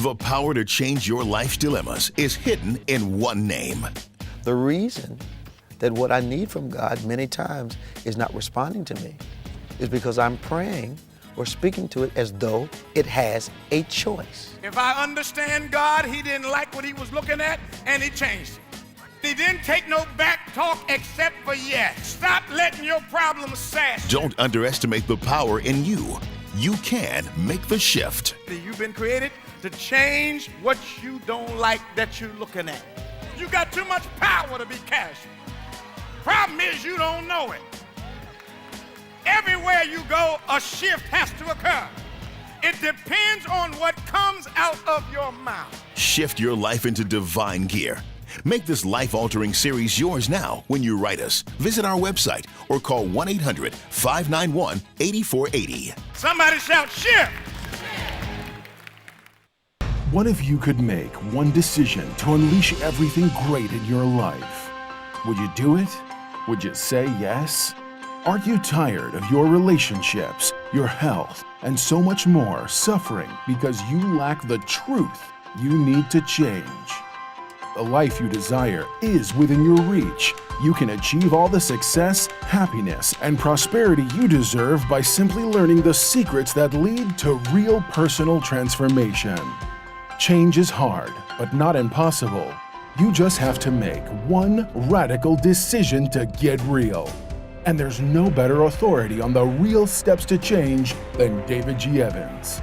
The power to change your life's dilemmas is hidden in one name. The reason that what I need from God many times is not responding to me is because I'm praying or speaking to it as though it has a choice. If I understand God, he didn't like what he was looking at, and he changed it. He didn't take no back talk except for yes. Stop letting your problems sass. Don't underestimate the power in you. You can make the shift. You've been created to change what you don't like that you're looking at. You got too much power to be casual. Problem is you don't know it. Everywhere you go, a shift has to occur. It depends on what comes out of your mouth. Shift your life into divine gear. Make this life-altering series yours now when you write us. Visit our website or call 1-800-591-8480. Somebody shout shift. What if you could make one decision to unleash everything great in your life? Would you do it? Would you say yes? Aren't you tired of your relationships, your health, and so much more suffering because you lack the truth you need to change? The life you desire is within your reach. You can achieve all the success, happiness, and prosperity you deserve by simply learning the secrets that lead to real personal transformation. Change is hard, but not impossible. You just have to make one radical decision to get real. And there's no better authority on the real steps to change than David G. Evans.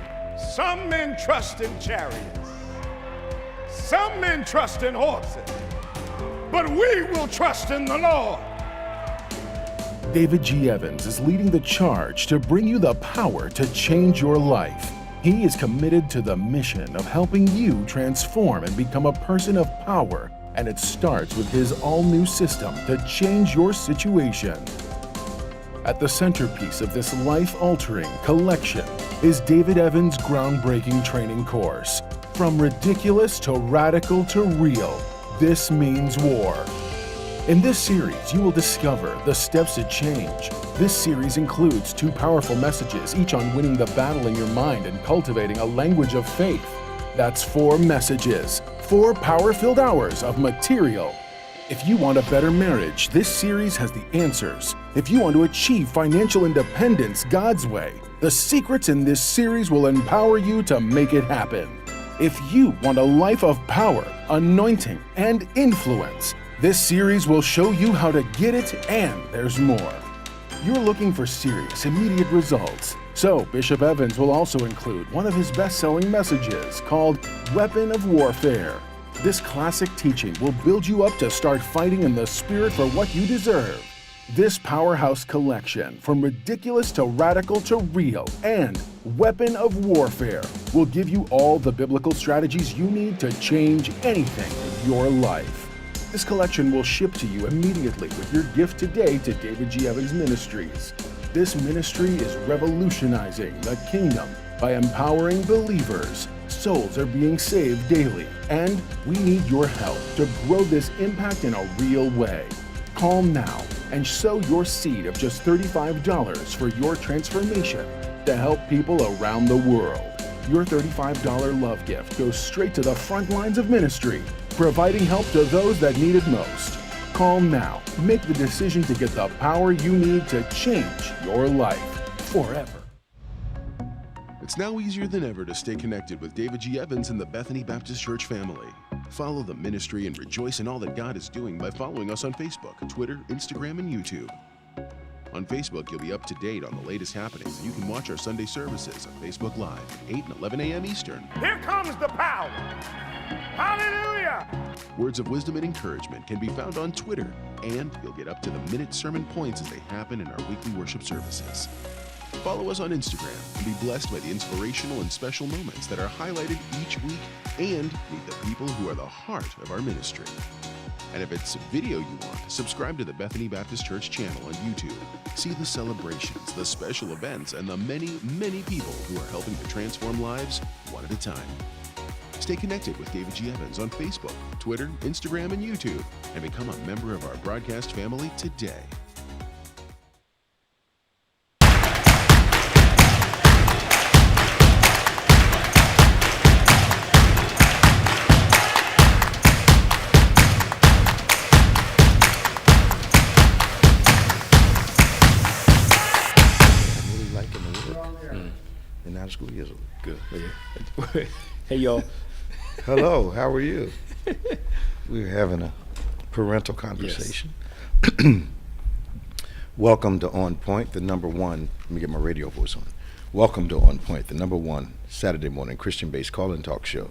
Some men trust in chariots. Some men trust in horses. But we will trust in the Lord. David G. Evans is leading the charge to bring you the power to change your life. He is committed to the mission of helping you transform and become a person of power, and it starts with his all-new system to change your situation. At the centerpiece of this life-altering collection is David Evans' groundbreaking training course. From ridiculous to radical to real, this means war. In this series, you will discover the steps to change. This series includes 2 powerful messages, each on winning the battle in your mind and cultivating a language of faith. That's 4 messages, 4 power-filled hours of material. If you want a better marriage, this series has the answers. If you want to achieve financial independence God's way, the secrets in this series will empower you to make it happen. If you want a life of power, anointing, and influence, this series will show you how to get it, and there's more. You're looking for serious, immediate results. So Bishop Evans will also include one of his best-selling messages called Weapon of Warfare. This classic teaching will build you up to start fighting in the spirit for what you deserve. This powerhouse collection, from ridiculous to radical to real, and Weapon of Warfare, will give you all the biblical strategies you need to change anything in your life. This collection will ship to you immediately with your gift today to David G. Evans Ministries. This ministry is revolutionizing the kingdom by empowering believers. Souls are being saved daily, and we need your help to grow this impact in a real way. Call now and sow your seed of just $35 for your transformation to help people around the world. Your $35 love gift goes straight to the front lines of ministry, providing help to those that need it most. Call now. Make the decision to get the power you need to change your life forever. It's now easier than ever to stay connected with David G. Evans and the Bethany Baptist Church family. Follow the ministry and rejoice in all that God is doing by following us on Facebook, Twitter, Instagram, and YouTube. On Facebook, you'll be up to date on the latest happenings, and you can watch our Sunday services on Facebook Live at 8 and 11 a.m. Eastern. Here comes the power. Hallelujah. Words of wisdom and encouragement can be found on Twitter, and you'll get up-to-the-minute sermon points as they happen in our weekly worship services. Follow us on Instagram and be blessed by the inspirational and special moments that are highlighted each week, and meet the people who are the heart of our ministry. And if it's video you want, subscribe to the Bethany Baptist Church channel on YouTube. See the celebrations, the special events, and the many, many people who are helping to transform lives one at a time. Stay connected with David G. Evans on Facebook, Twitter, Instagram, and YouTube, and become a member of our broadcast family today. good. Yeah. Hey, y'all. Hello, how are you? We're having a parental conversation. Welcome to OnPointe, the number one. Let me get my radio voice on. Welcome to OnPointe, the number one Saturday morning Christian-based call-in talk show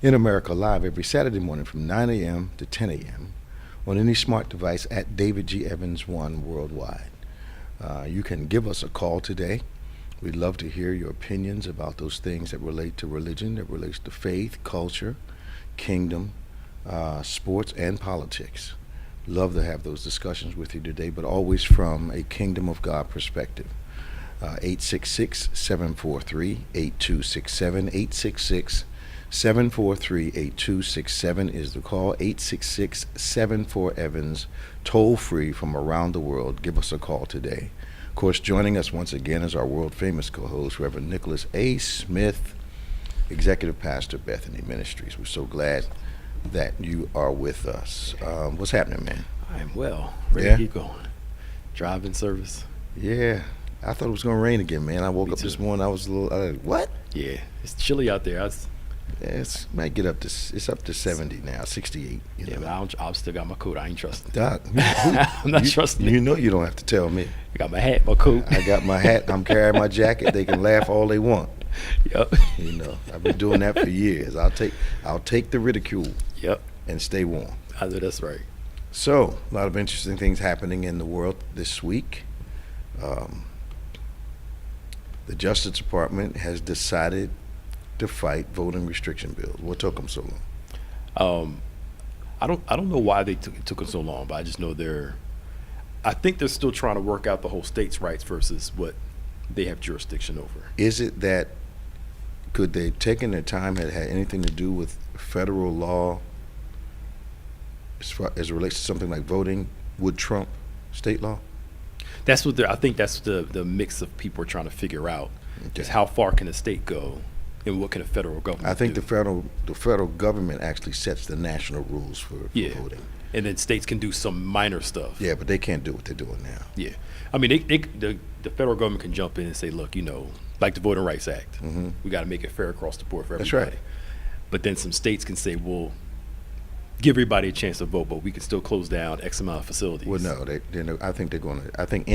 in America, live every Saturday morning from 9 a.m. to 10 a.m. on any smart device at David G. Evans 1 worldwide. You can give us a call today. We'd love to hear your opinions about those things that relate to religion, that relates to faith, culture, kingdom, sports, and politics. Love to have those discussions with you today, but always from a Kingdom of God perspective. 866-743-8267, 866-743-8267 is the call. 866-74-EVANS, toll free from around the world. Give us a call today. Of course, joining us once again is our world famous co-host, Reverend Nicholas A. Smith, Executive Pastor, Bethany Ministries. We're so glad that you are with us. What's happening, man? I'm well. Ready to keep going. Driving service. Yeah. I thought it was going to rain again, man. I woke up this morning, I was a little, what? Yeah. It's chilly out there. It might get up to, it's up to 70 now, 68. Yeah, but I've still got my coat. I ain't trusting. Doc, I'm not trusting it. You know you don't have to tell me. I got my hat, my coat. I got my hat. I'm carrying my jacket. They can laugh all they want. Yep. You know, I've been doing that for years. I'll take the ridicule. Yep. And stay warm. I know that's right. So, a lot of interesting things happening in the world this week. The Justice Department has decided to fight voting restriction bills. What took them so long? I don't know why it took them so long, but I just know I think they're still trying to work out the whole states' rights versus what they have jurisdiction over. Is it that could they taken their time had anything to do with federal law as it relates to something like voting would trump state law? That's what I think that's the mix of people are trying to figure out. Okay. Is how far can a state go and what can a federal government I think do? the federal government actually sets the national rules for voting. And then states can do some minor stuff. Yeah, but they can't do what they're doing now. Yeah. I mean, the federal government can jump in and say, look, like the Voting Rights Act, we got to make it fair across the board for everybody. That's right. But then some states can say, well, give everybody a chance to vote, but we can still close down X amount of facilities. Well, no, I think they're going to. I think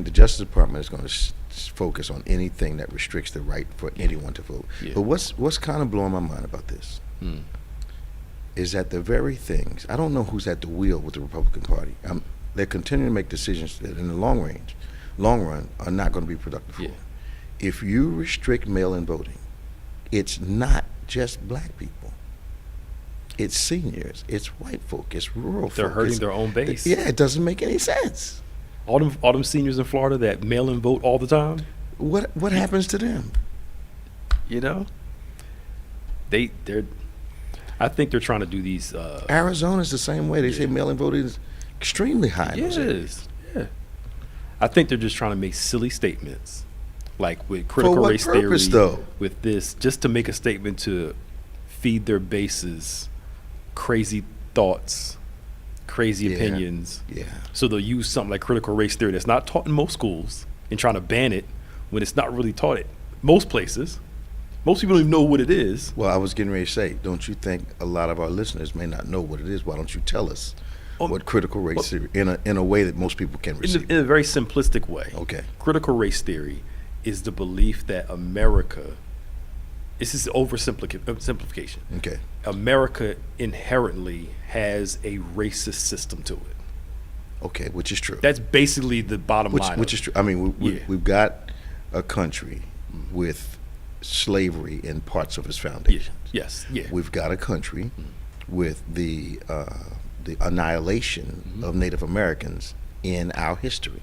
the Justice Department is going to focus on anything that restricts the right for anyone to vote. Yeah. But what's kind of blowing my mind about this is that the very things, I don't know who's at the wheel with the Republican Party. They're continuing to make decisions that in the long run, are not going to be productive for. Yeah. If you restrict mail-in voting, it's not just black people. It's seniors, it's white folk, it's rural folk. They're hurting their own base. Yeah, it doesn't make any sense. All them seniors in Florida that mail in vote all the time. What happens to them? I think they're trying to do these. Arizona's the same way. They say mail-in voting is extremely high. It is. Yeah. I think they're just trying to make silly statements, like with critical race theory. For what purpose, though? With this, just to make a statement to feed their bases crazy thoughts, crazy opinions. Yeah. So they'll use something like critical race theory that's not taught in most schools and trying to ban it when it's not really taught at most places. Most people don't even know what it is. Well, I was getting ready to say, don't you think a lot of our listeners may not know what it is? Why don't you tell us what critical race theory in a way that most people can receive? In a very simplistic way. Okay. Critical race theory is the belief that America, this is oversimplification. Okay. America inherently has a racist system to it. Okay, which is true. That's basically the bottom line. Which is true. I mean, we've got a country with slavery in parts of its foundation. Yes. Yeah. We've got a country with the annihilation of Native Americans in our history.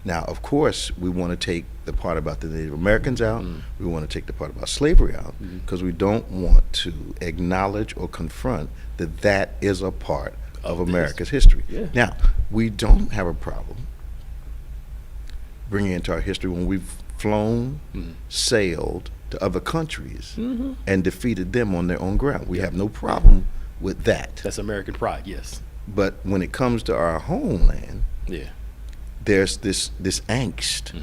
Now, of course, we want to take the part about the Native Americans out. We want to take the part about slavery out because we don't want to acknowledge or confront that is a part of America's history. Yeah. Now, we don't have a problem bringing into our history when we've flown, sailed to other countries and defeated them on their own ground. We have no problem with that. That's American pride, yes. But when it comes to our homeland, there's this angst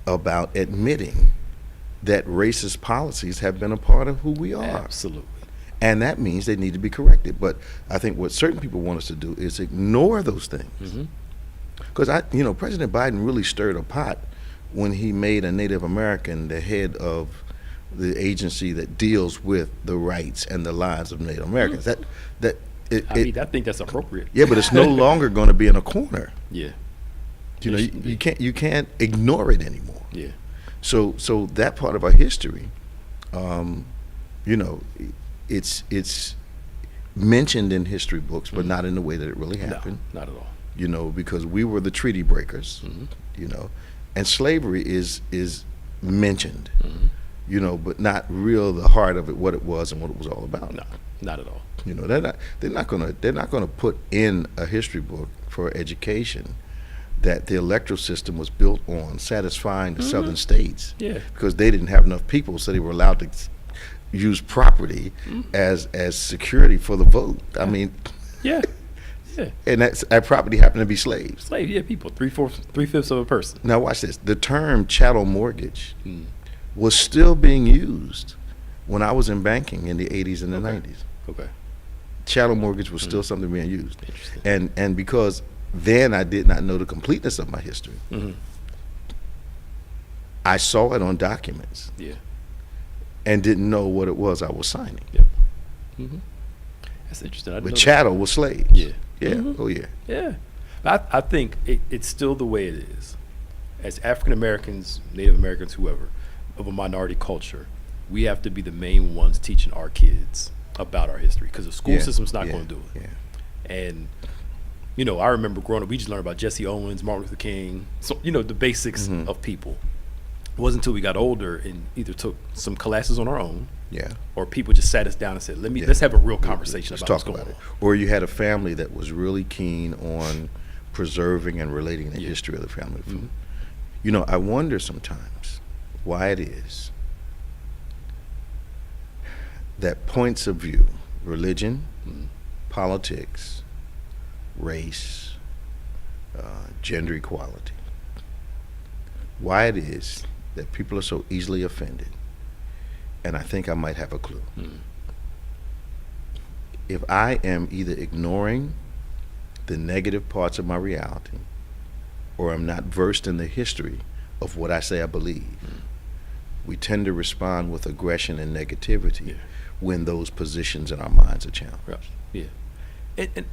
about admitting that racist policies have been a part of who we are. Absolutely. And that means they need to be corrected. But I think what certain people want us to do is ignore those things. Because President Biden really stirred a pot when he made a Native American the head of the agency that deals with the rights and the lives of Native Americans. I think that's appropriate. Yeah, but it's no longer going to be in a corner. Yeah. You can't ignore it anymore. Yeah. So that part of our history, it's mentioned in history books, but not in the way that it really happened. No, not at all. Because we were the treaty breakers. And slavery is mentioned. But not real the heart of it, what it was and what it was all about. No, not at all. They're not gonna put in a history book for education that the electoral system was built on satisfying the southern states. Yeah. Because they didn't have enough people, so they were allowed to use property as security for the vote. I mean, yeah. And that property happened to be slaves. Slave, yeah, people, three-fifths of a person. Now watch this. The term chattel mortgage was still being used when I was in banking in the 80s and the 90s. Okay. Chattel mortgage was still something being used. Interesting. And because then I did not know the completeness of my history, I saw it on documents. Yeah. And didn't know what it was I was signing. Yeah. That's interesting. But chattel was slaves. Yeah. Yeah. Oh yeah. Yeah. I think it's still the way it is. As African Americans, Native Americans, whoever, of a minority culture, we have to be the main ones teaching our kids about our history, because the school system's not going to do it. Yeah. And I remember growing up, we just learned about Jesse Owens, Martin Luther King, so the basics of people. It wasn't until we got older and either took some classes on our own, or people just sat us down and said, let's have a real conversation Let's about talk what's about going it. on. Or you had a family that was really keen on preserving and relating the history of the family food. I wonder sometimes why it is that points of view, religion, politics, race, gender equality, why it is that people are so easily offended. And I think I might have a clue. If I am either ignoring the negative parts of my reality, or I'm not versed in the history of what I say I believe, we tend to respond with aggression and negativity when those positions in our minds are challenged. Right. Yeah. And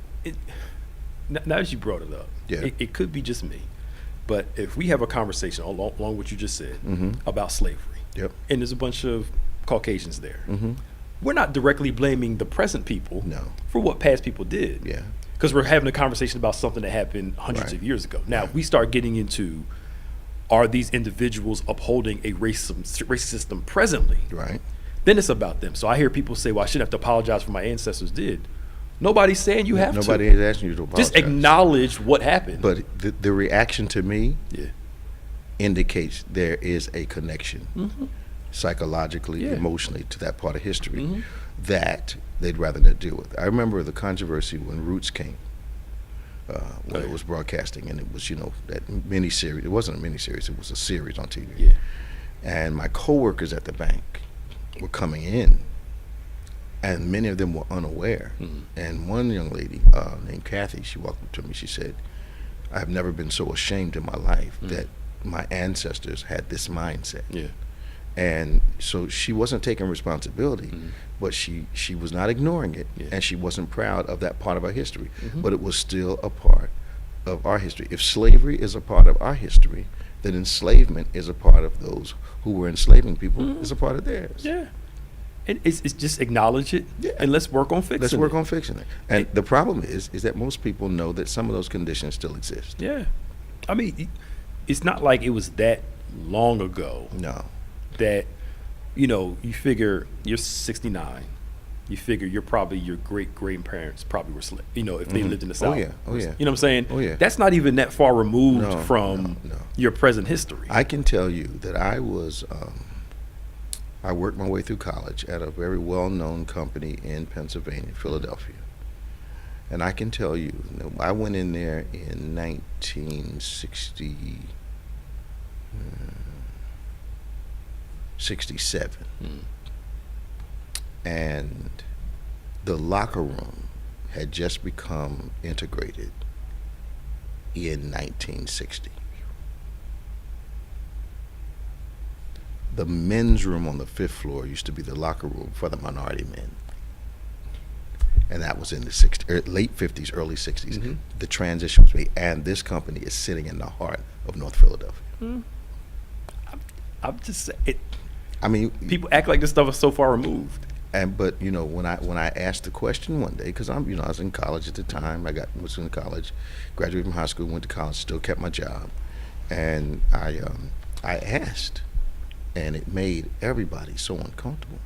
now as you brought it up, it could be just me, but if we have a conversation along what you just said about slavery, and there's a bunch of Caucasians there, we're not directly blaming the present people for what past people did. Yeah. Because we're having a conversation about something that happened hundreds of years ago. Now, if we start getting into, are these individuals upholding a race system presently? Right. Then it's about them. So I hear people say, well, I shouldn't have to apologize for my ancestors did. Nobody's saying you have to. Nobody is asking you to apologize. Just acknowledge what happened. But the reaction to me indicates there is a connection psychologically, emotionally to that part of history that they'd rather not deal with. I remember the controversy when Roots came, when it was broadcasting, and it was, that mini-series. It wasn't a mini-series, it was a series on TV. Yeah. And my coworkers at the bank were coming in, and many of them were unaware. And one young lady named Kathy, she walked up to me, she said, I've never been so ashamed in my life that my ancestors had this mindset. Yeah. And so she wasn't taking responsibility, but she was not ignoring it, and she wasn't proud of that part of our history, but it was still a part of our history. If slavery is a part of our history, then enslavement is a part of those who were enslaving people, is a part of theirs. Yeah. And it's just acknowledge it, and let's work on fixing it. Let's work on fixing it. And the problem is that most people know that some of those conditions still exist. Yeah. I mean, it's not like it was that long ago. No. That, you figure you're 69, you figure your great-grandparents probably were slaves, if they lived in the South. Oh, yeah. Oh, yeah. You know what I'm saying? Oh, yeah. That's not even that far removed from no. your present history. I can tell you that I worked my way through college at a very well-known company in Pennsylvania, Philadelphia. And I can tell you, I went in there in 1960. 67. And the locker room had just become integrated in 1960. The men's room on the 5th floor used to be the locker room for the minority men. And that was in the late 50s, early 60s. The transition was made, and this company is sitting in the heart of North Philadelphia. I'm just saying. I mean, people act like this stuff is so far removed. But you know, when I asked the question one day, because I was in college at the time. Was in college, graduated from high school, went to college, still kept my job, and I asked, and it made everybody so uncomfortable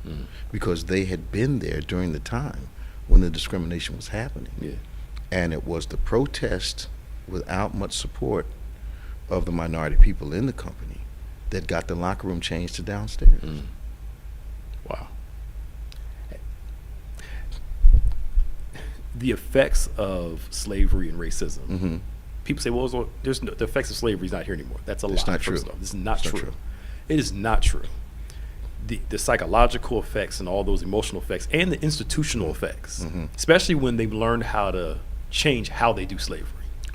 because they had been there during the time when the discrimination was happening. Yeah. And it was the protest without much support of the minority people in the company that got the locker room changed to downstairs. Wow. The effects of slavery and racism. People say, well, the effects of slavery is not here anymore. That's a lie. It's not true. This is not true. It is not true. The psychological effects and all those emotional effects and the institutional effects, especially when they've learned how to change how they do slavery.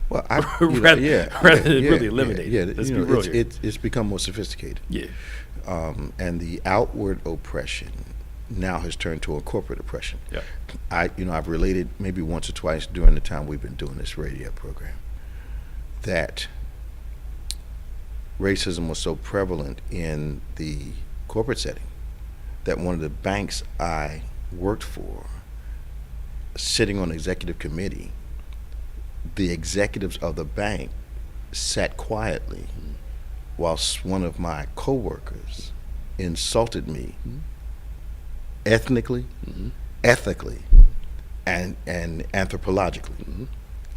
Well, rather than really eliminate it. Let's be real here. It's become more sophisticated. Yeah. And the outward oppression now has turned to a corporate oppression. Yeah. I've related maybe once or twice during the time we've been doing this radio program that racism was so prevalent in the corporate setting that one of the banks I worked for, sitting on the executive committee, the executives of the bank sat quietly whilst one of my coworkers insulted me ethnically, ethically, and anthropologically.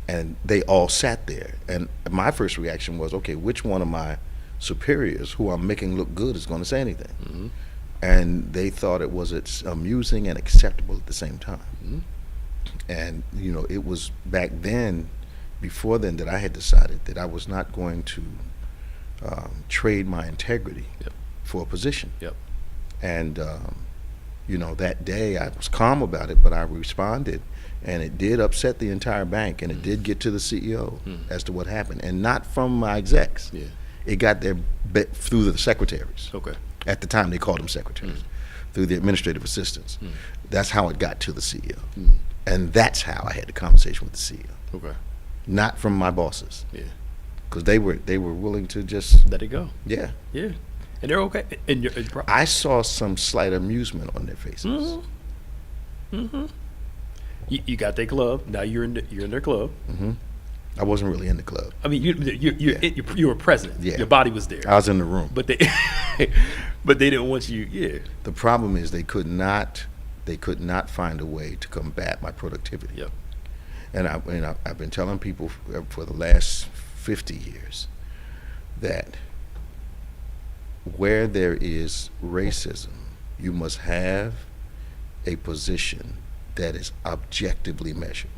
And they all sat there. And my first reaction was, okay, which one of my superiors who I'm making look good is going to say anything? And they thought it was amusing and acceptable at the same time. And it was back then, before then, that I had decided that I was not going to trade my integrity for a position. And that day I was calm about it, but I responded, and it did upset the entire bank, and it did get to the CEO as to what happened, and not from my execs. It got there through the secretaries. Okay. At the time, they called them secretaries, through the administrative assistants. That's how it got to the CEO. And that's how I had the conversation with the CEO. Okay. Not from my bosses. Yeah. Because they were willing to just let it go. Yeah. Yeah. And they're okay. And I saw some slight amusement on their faces. You got their club. Now you're in their club. I wasn't really in the club. I mean, you were present. Yeah. Your body was there. I was in the room. But they didn't want you. Yeah. The problem is they could not find a way to combat my productivity. Yep. And I've been telling people for the last 50 years that where there is racism, you must have a position that is objectively measured.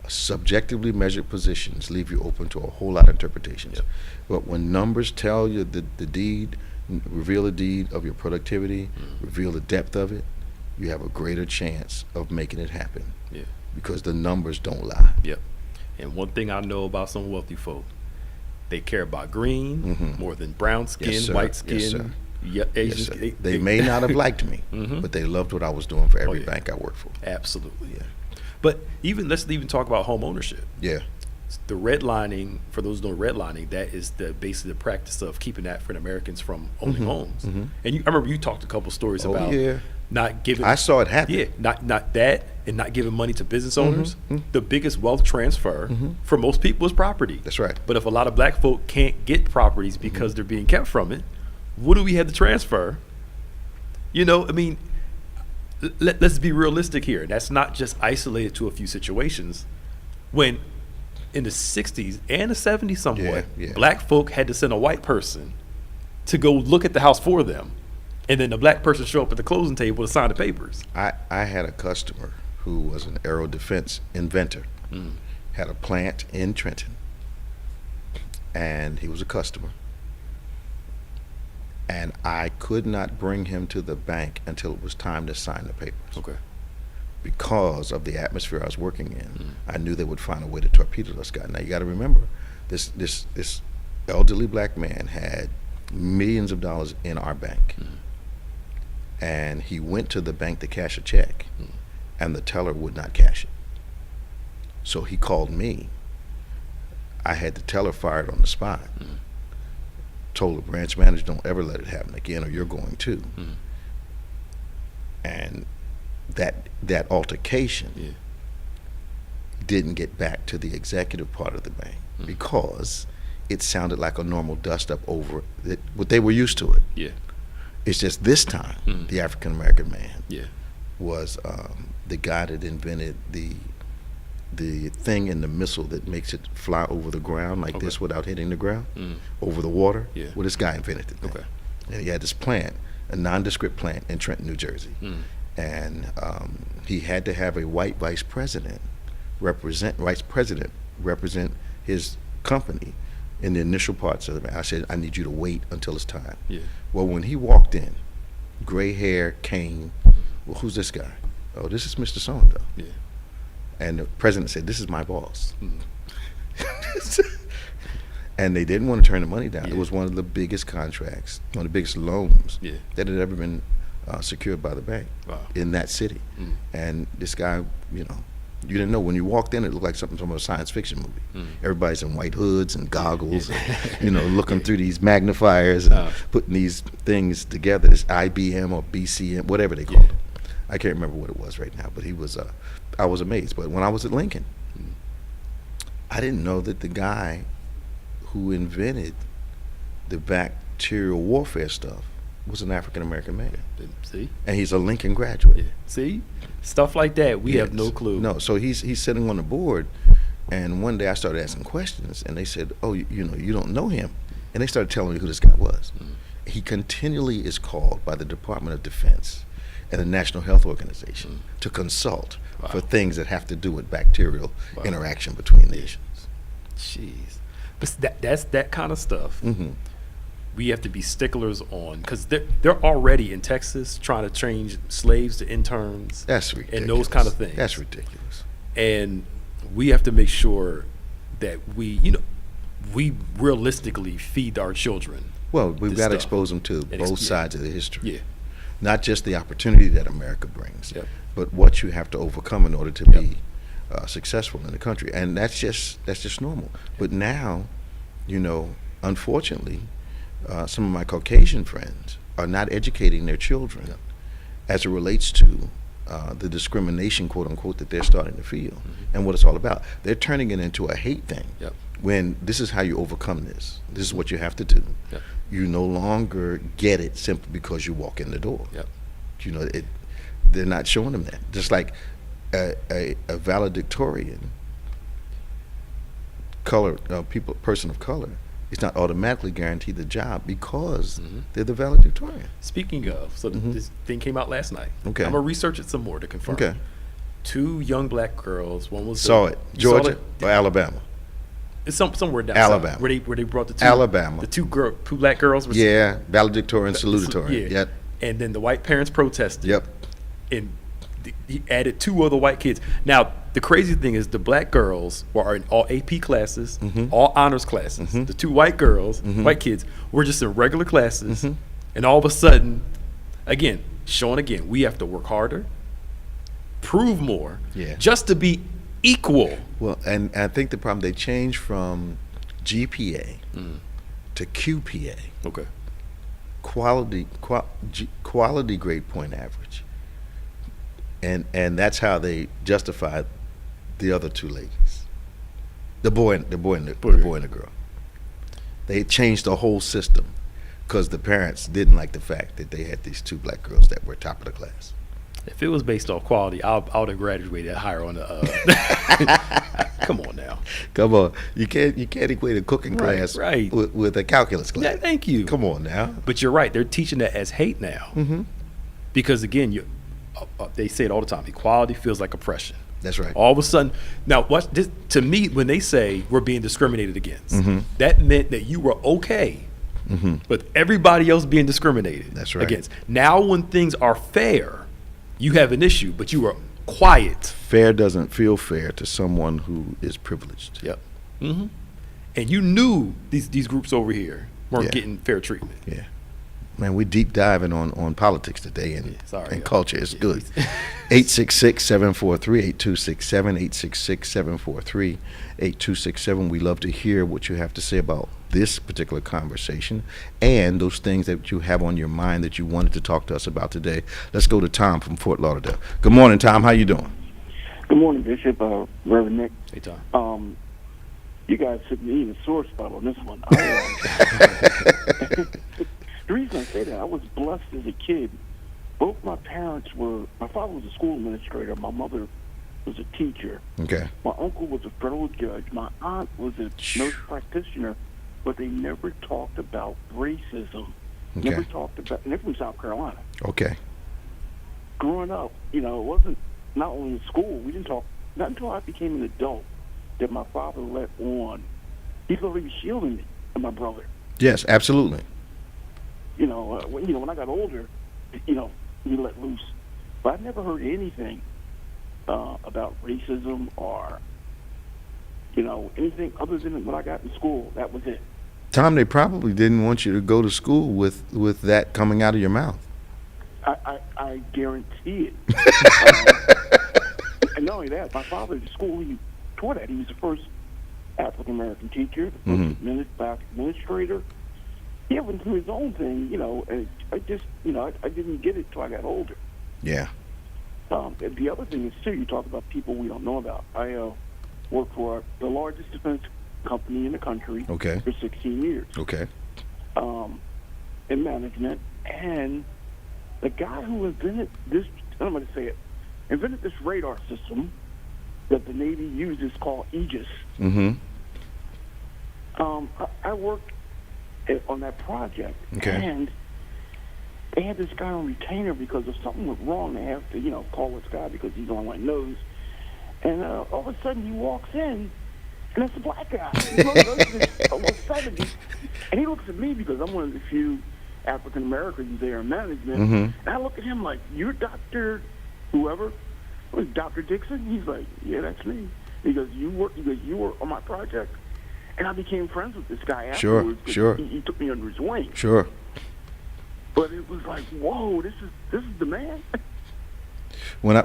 Subjectively measured positions leave you open to a whole lot of interpretations. But when numbers tell you the deed, reveal the deed of your productivity, reveal the depth of it, you have a greater chance of making it happen. Yeah. Because the numbers don't lie. Yep. And one thing I know about some wealthy folk, they care about green more than brown skin, white skin, Asian skin. They may not have liked me, but they loved what I was doing for every bank I worked for. Absolutely. Yeah. But let's even talk about home ownership. Yeah. The redlining, for those who know redlining, that is basically the practice of keeping African Americans from owning homes. And I remember you talked a couple stories about not giving. I saw it happen. Yeah, not that, and not giving money to business owners. The biggest wealth transfer for most people is property. That's right. But if a lot of black folk can't get properties because they're being kept from it, what do we have to transfer? I mean, let's be realistic here. That's not just isolated to a few situations. When in the 60s and the 70s somewhat, black folk had to send a white person to go look at the house for them. And then the black person show up at the closing table to sign the papers. I had a customer who was an aero defense inventor, had a plant in Trenton, and he was a customer. And I could not bring him to the bank until it was time to sign the papers. Okay. Because of the atmosphere I was working in, I knew they would find a way to torpedo this guy. Now you got to remember, this elderly black man had millions of dollars in our bank, and he went to the bank to cash a check, and the teller would not cash it. So he called me. I had the teller fired on the spot. Told the branch manager, "Don't ever let it happen again, or you're going to." And that altercation didn't get back to the executive part of the bank because it sounded like a normal dust up over it, what they were used to it. Yeah. It's just this time the African American man Yeah. was the guy that invented the thing in the missile that makes it fly over the ground like this without hitting the ground, over the water. Yeah. Well, this guy invented the thing. Okay. And he had this plant, a nondescript plant in Trenton, New Jersey. And he had to have a white vice president represent his company in the initial parts of it. I said, "I need you to wait until it's time." Yeah. Well, when he walked in, gray hair, cane, well, who's this guy? Oh, this is Mr. So-and-so. Yeah. And the president said, "This is my boss." And they didn't want to turn the money down. It was one of the biggest contracts, one of the biggest loans that had ever been secured by the bank in that city. And this guy, you didn't know. When you walked in, it looked like something from a science fiction movie. Everybody's in white hoods and goggles, and, looking through these magnifiers and putting these things together, this IBM or BCM, whatever they called it. I can't remember what it was right now, but he was, I was amazed. But when I was at Lincoln, I didn't know that the guy who invented the bacterial warfare stuff was an African American man. See? And he's a Lincoln graduate. Yeah. See? Stuff like that, we have no clue. No, so he's sitting on the board, and one day I started asking questions, and they said, "Oh, you don't know him," and they started telling me who this guy was. He continually is called by the Department of Defense and the National Health Organization to consult for things that have to do with bacterial interaction between nations. Jeez, but that's that kind of stuff. We have to be sticklers on, because they're already in Texas trying to train slaves to interns. That's ridiculous. And those kind of things. That's ridiculous. And we have to make sure that we realistically feed our children. Well, we've got to stuff. expose them to both sides of the history. Yeah. Not just the opportunity that America brings, but what you have to overcome in order to be successful in the country. And that's just normal. But now, unfortunately, some of my Caucasian friends are not educating their children as it relates to the discrimination, quote unquote, that they're starting to feel and what it's all about. They're turning it into a hate thing when this is how you overcome this. This is what you have to do. You no longer get it simply because you walk in the door. They're not showing them that. Just like a valedictorian, person of color, is not automatically guaranteed the job because they're the valedictorian. Speaking of, this thing came out last night. Okay. I'm gonna research it some more to confirm. Okay. 2 young black girls. One was Georgia or Alabama? It's somewhere down Alabama. south, where they brought the two Alabama. the two black girls. Were Valedictorian, salutatorian. Yeah. And then the white parents protested. Yep. And he added 2 other white kids. Now, the crazy thing is the black girls were in all AP classes, all honors classes. The 2 white girls, white kids, were just in regular classes. And all of a sudden, showing we have to work harder, prove more, just to be equal. Well, and I think the problem, they changed from GPA to QPA. Okay. Quality grade point average. And that's how they justified the other 2 ladies, the boy and the girl. They changed the whole system because the parents didn't like the fact that they had these 2 black girls that were top of the class. If it was based off quality, I would have graduated higher on the. Come on now. Come on, you can't equate a cooking class with a calculus class. Yeah, thank you. Come on now. But you're right; they're teaching that as hate now, because again, they say it all the time. Equality feels like oppression. That's right. All of a sudden, now what? To me, when they say we're being discriminated against, that meant that you were okay but everybody else being discriminated That's right. against. Now, when things are fair, you have an issue, but you are quiet. Fair doesn't feel fair to someone who is privileged. Yep. And you knew these groups over here weren't getting fair treatment. Yeah. Man, we deep diving on politics today and culture. It's good. 866-743-8267, 866-743-8267. We love to hear what you have to say about this particular conversation and those things that you have on your mind that you wanted to talk to us about today. Let's go to Tom from Fort Lauderdale. Good morning, Tom. How you doing? Good morning, Bishop, Reverend Nick. Hey, Tom. You guys took me in a sore spot on this one. The reason I say that, I was blessed as a kid. Both my parents were, my father was a school administrator. My mother was a teacher. Okay. My uncle was a federal judge. My aunt was a nurse practitioner, but they never talked about racism. Okay. Never talked about, and they're from South Carolina. Okay. Growing up, it wasn't, not only in school, we didn't talk, not until I became an adult that my father let on. He thought he was shielding me and my brother. Yes, absolutely. When I got older, he let loose. But I never heard anything about racism or, anything other than when I got in school. That was it. Tom, they probably didn't want you to go to school with that coming out of your mouth. I guarantee it. And not only that, my father, the school he taught at, he was the first African-American teacher, the first black administrator. He went through his own thing, and I didn't get it till I got older. Yeah. The other thing is, too, you talk about people we don't know about. I worked for the largest defense company in the country for 16 years. Okay. In management, and the guy who invented this, I'm going to say it, invented this radar system that the Navy uses called Aegis. I worked on that project, and they had this guy on retainer because if something went wrong, they have to, call this guy because he's on my nose. And all of a sudden, he walks in, and it's a black guy. He's almost 70, and he looks at me because I'm one of the few African Americans there in management. And I look at him like, "You're Dr. Whoever." Was Dr. Dixon? He's like, "Yeah, that's me." He goes, "You were on my project," and I became friends with this guy afterwards. Sure. He took me under his wing. Sure. But it was like, whoa, this is the man. When I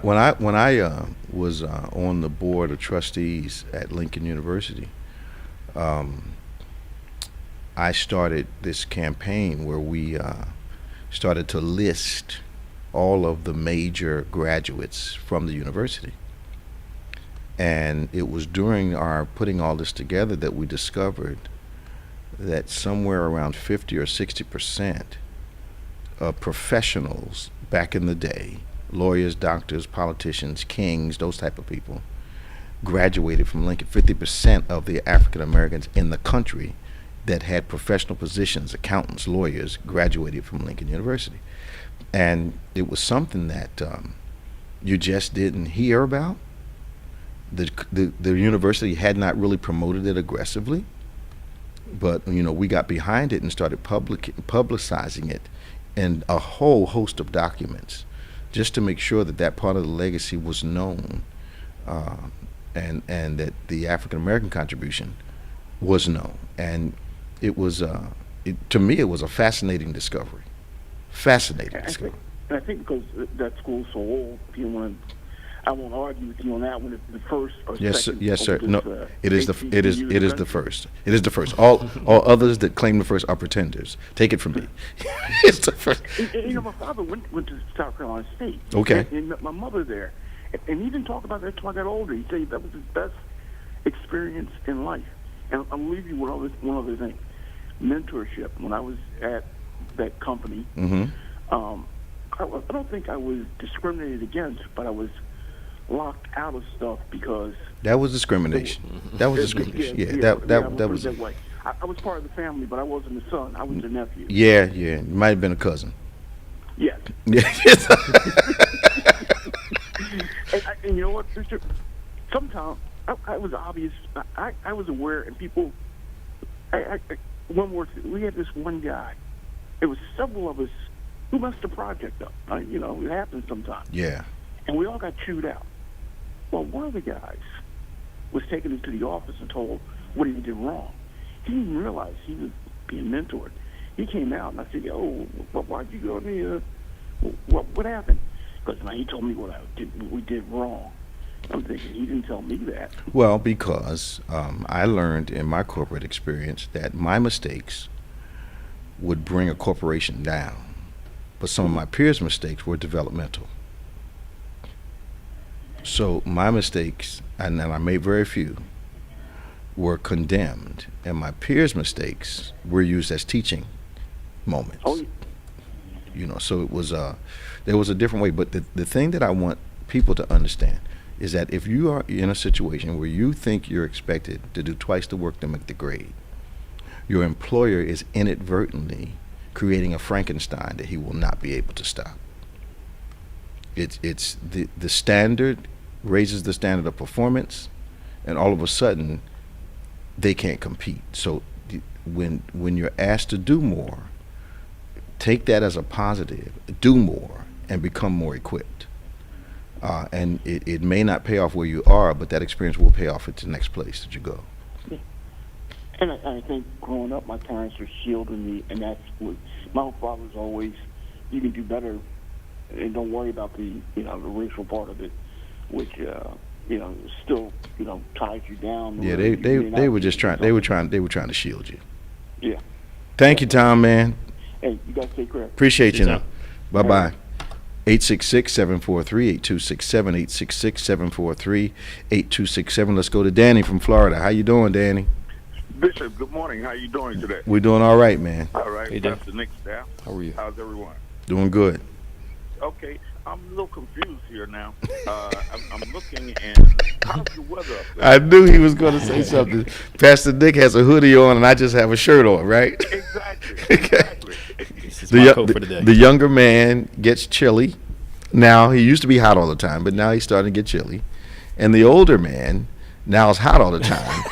was on the board of trustees at Lincoln University, I started this campaign where we started to list all of the major graduates from the university. And it was during our putting all this together that we discovered that somewhere around 50 or 60% of professionals back in the day, lawyers, doctors, politicians, kings, those type of people, graduated from Lincoln. 50% of the African Americans in the country that had professional positions, accountants, lawyers, graduated from Lincoln University. And it was something that you just didn't hear about. The university had not really promoted it aggressively, but we got behind it and started publicizing it in a whole host of documents, just to make sure that part of the legacy was known, and that the African American contribution was known. And it was to me it was a fascinating discovery. Discovery. I think because that school's so old, I won't argue with you on that one. It's the first or second. Yes, sir. Oldest, No, it is the first. It is the first. All others that claim the first are pretenders. Take it from me. It's the first. And, my father went to South Carolina State. Okay. And met my mother there, and he didn't talk about that until I got older. He said that was his best experience in life. And I'm leaving you with one other thing: mentorship. When I was at that company, I don't think I was discriminated against, but I was locked out of stuff because that was discrimination. That was discrimination. That was that way. I was part of the family, but I wasn't the son. I was the nephew. Yeah. You might have been a cousin. Yes. And you know what, Bishop? Sometimes I was obvious. I was aware, and people. we had this one guy. It was several of us who messed the project up. You know, it happens sometimes. Yeah. And we all got chewed out. Well, one of the guys was taken into the office and told what he did wrong. He didn't realize he was being mentored. He came out, and I said, "Oh, why'd you go in here? What happened?" Because he told me what we did wrong. I'm thinking, he didn't tell me that. Well, because I learned in my corporate experience that my mistakes would bring a corporation down, but some of my peers' mistakes were developmental. So my mistakes, and I made very few, were condemned, and my peers' mistakes were used as teaching moments. Oh, yeah. You know, so it was there was a different way. But the thing that I want people to understand is that if you are in a situation where you think you're expected to do twice the work to make the grade, your employer is inadvertently creating a Frankenstein that he will not be able to stop. It's the standard raises the standard of performance, and all of a sudden they can't compete. So when you're asked to do more, take that as a positive, do more, and become more equipped. And it may not pay off where you are, but that experience will pay off at the next place that you go. Yeah. And I think growing up, my parents were shielding me, and that's what my father was always, you can do better, and don't worry about the racial part of it, which still ties you down. Yeah, they were just trying. They were trying to shield you. Yeah. Thank you, Tom, man. Hey, you guys take care. Appreciate you. Bye bye. 866-743-8267, 866-743-8267. Let's go to Danny from Florida. How you doing, Danny? Bishop, good morning. How you doing today? We're doing all right, man. All right. Hey, Pastor Nick staff. How are you? How's everyone? Doing good. Okay. I'm a little confused here now. I'm looking, and how's the weather up there? I knew he was going to say something. Pastor Nick has a hoodie on, and I just have a shirt on, right? Exactly. This is my coat for the day. The younger man gets chilly. Now, he used to be hot all the time, but now he's starting to get chilly. And the older man now is hot all the time.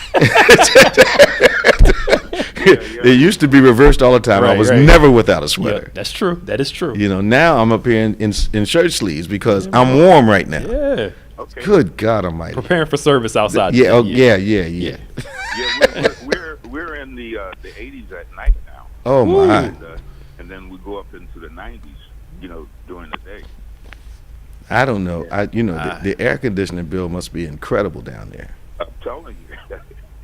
It used to be reversed all the time. I was never without a sweater. Yeah, that's true. That is true. You know, now I'm up here in shirt sleeves because I'm warm right now. Yeah. Okay. Good God Almighty. Preparing for service outside. Yeah. Yeah. Yeah, we're in the 80s at night now. Oh my. And then we go up into the 90s, during the day. I don't know. The air conditioning bill must be incredible down there. I'm telling you.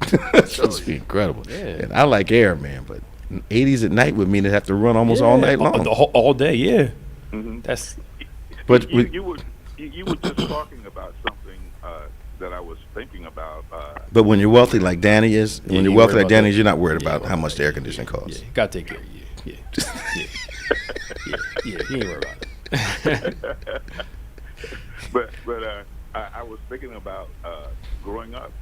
It must be incredible. Yeah. And I like air, man, but 80s at night would mean it'd have to run almost all night long. All day, yeah. Mm-hmm. But you were just talking about something that I was thinking about. But when you're wealthy like Danny is, you're not worried about how much the air conditioning costs. Yeah, gotta take care of you. Yeah, he ain't worried about it. But I was thinking about growing up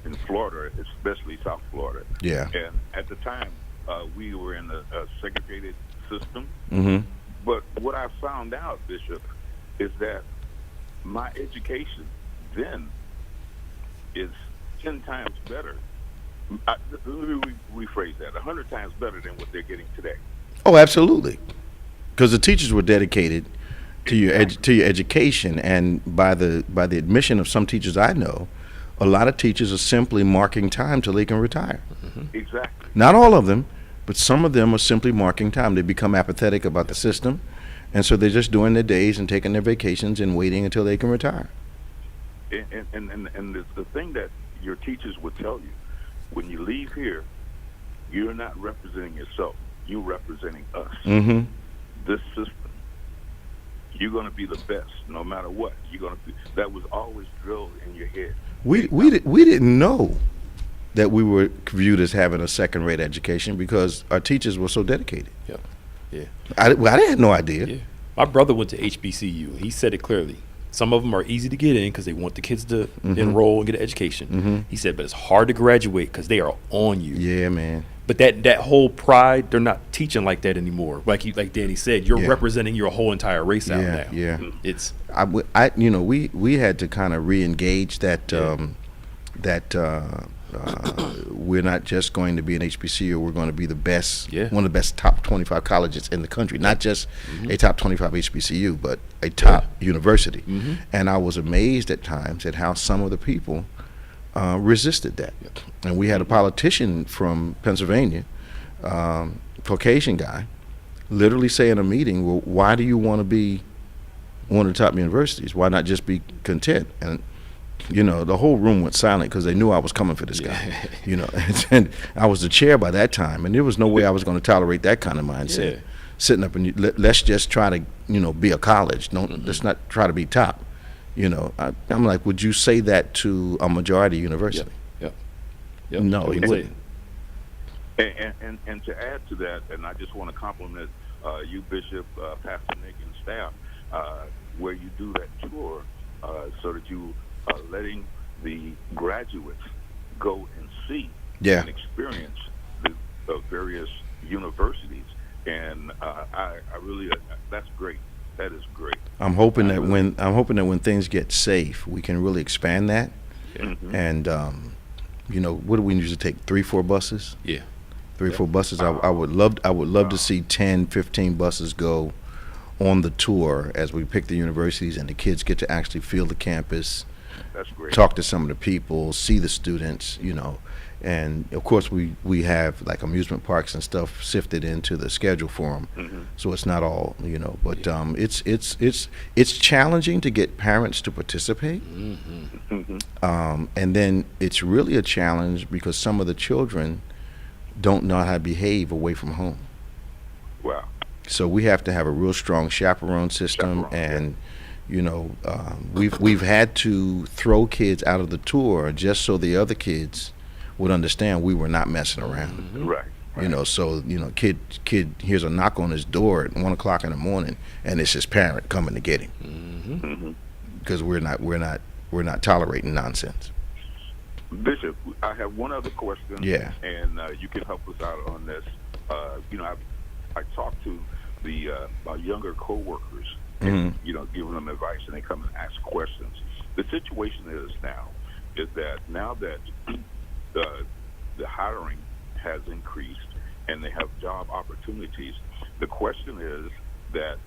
in Florida, especially South Florida. Yeah. And at the time, we were in a segregated system. Mm-hmm. But what I found out, Bishop, is that my education then is 10 times better. Let me rephrase that: 100 times better than what they're getting today. Oh, absolutely. Because the teachers were dedicated to your education, and by the admission of some teachers I know, a lot of teachers are simply marking time till they can retire. Mm-hmm. Exactly. Not all of them, but some of them are simply marking time. They become apathetic about the system, and so they're just doing their days and taking their vacations and waiting until they can retire. And the thing that your teachers would tell you, when you leave here, you're not representing yourself. You're representing us. Mm-hmm. This system. You're going to be the best, no matter what. You're going to be. That was always drilled in your head. We didn't know that we were viewed as having a second-rate education because our teachers were so dedicated. Yeah. I had no idea. Yeah. My brother went to HBCU. He said it clearly. Some of them are easy to get in because they want the kids to enroll and get an education. Mm-hmm. He said, but it's hard to graduate because they are on you. Yeah, man. But that whole pride, they're not teaching like that anymore. Like Danny said, you're representing your whole entire race out now. Yeah. It's we had to kind of re-engage that that we're not just going to be an HBCU, we're going to be the best, one of the best top 25 colleges in the country, not just a top 25 HBCU, but a top university. And I was amazed at times at how some of the people resisted that. And we had a politician from Pennsylvania, Caucasian guy, literally say in a meeting, well, why do you want to be one of the top universities? Why not just be content? And you know, the whole room went silent because they knew I was coming for this guy. You know, and I was the chair by that time, and there was no way I was going to tolerate that kind of mindset. Sitting up and let's just try to, you know, be a college. Let's not try to be top. You know, I'm like, would you say that to a majority university? No, he wouldn't. And to add to that, and I just want to compliment you, Bishop, Pastor Nick, and staff, where you do that tour so that you are letting the graduates go and see and experience the various universities. And I really, that's great. That is great. I'm hoping that when things get safe, we can really expand that. And you know, what do we usually take? 3-4 buses? 3-4 buses. I would love to see 10-15 buses go on the tour as we pick the universities and the kids get to actually feel the campus. That's great. Talk to some of the people, see the students, you know. And of course we have like amusement parks and stuff sifted into the schedule for them. So it's not all, you know, but it's challenging to get parents to participate. And then it's really a challenge because some of the children don't know how to behave away from home. Wow. So we have to have a real strong chaperone system, and you know, we've had to throw kids out of the tour just so the other kids would understand we were not messing around. Right. You know, so you know, kid hears a knock on his door at 1 o'clock in the morning, and it's his parent coming to get him because we're not tolerating nonsense. Bishop, I have one other question. Yeah. And you can help us out on this. You know, I talked to the our younger coworkers, and, you know, giving them advice, and they come and ask questions. The situation is that now that the hiring has increased and they have job opportunities, the question is that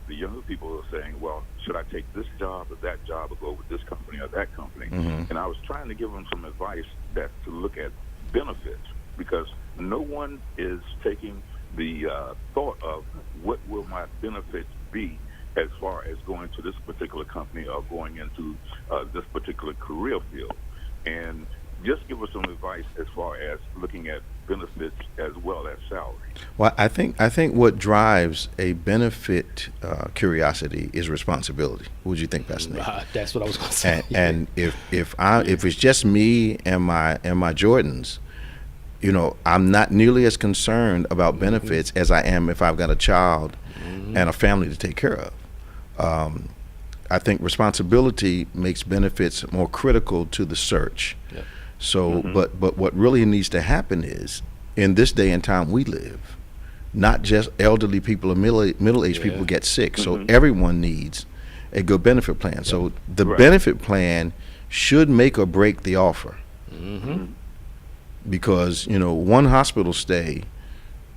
the younger people are saying, well, should I take this job or that job or go with this company or that company? And I was trying to give them some advice that to look at benefits, because no one is taking the thought of what will my benefits be as far as going to this particular company or going into this particular career field. And just give us some advice as far as looking at benefits as well as salary. Well, I think what drives a benefit curiosity is responsibility. What would you think, Bethany? That's what I was going to say. And if it's just me and my Jordans, you know, I'm not nearly as concerned about benefits as I am if I've got a child and a family to take care of. I think responsibility makes benefits more critical to the search. So, but what really needs to happen is, in this day and time we live, not just elderly people or middle-aged people get sick. So everyone needs a good benefit plan. So the benefit plan should make or break the offer. Because, you know, one hospital stay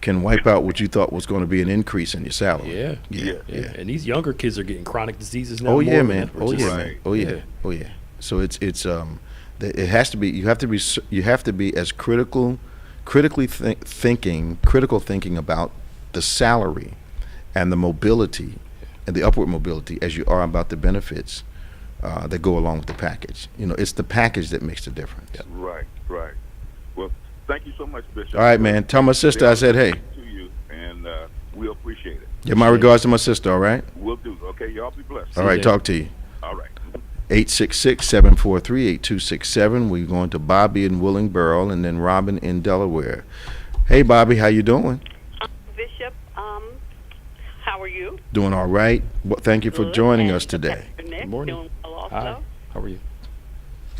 can wipe out what you thought was going to be an increase in your salary. Yeah. And these younger kids are getting chronic diseases now. Oh yeah, man. So it's it has to be. You have to be as critical thinking about the salary and the mobility and the upward mobility as you are about the benefits that go along with the package. You know, it's the package that makes the difference. Right. Well, thank you so much, Bishop. All right, man. Tell my sister I said hey. To you, and we'll appreciate it. Give my regards to my sister. All right. We'll do. Okay, y'all be blessed. All right. Talk to you. All right. 866-743-8267. We're going to Bobby in Willingboro and then Robin in Delaware. Hey, Bobby, how you doing? Bishop, how are you? Doing all right. Well, thank you for joining us today. Good morning. Doing well also. Hi. How are you?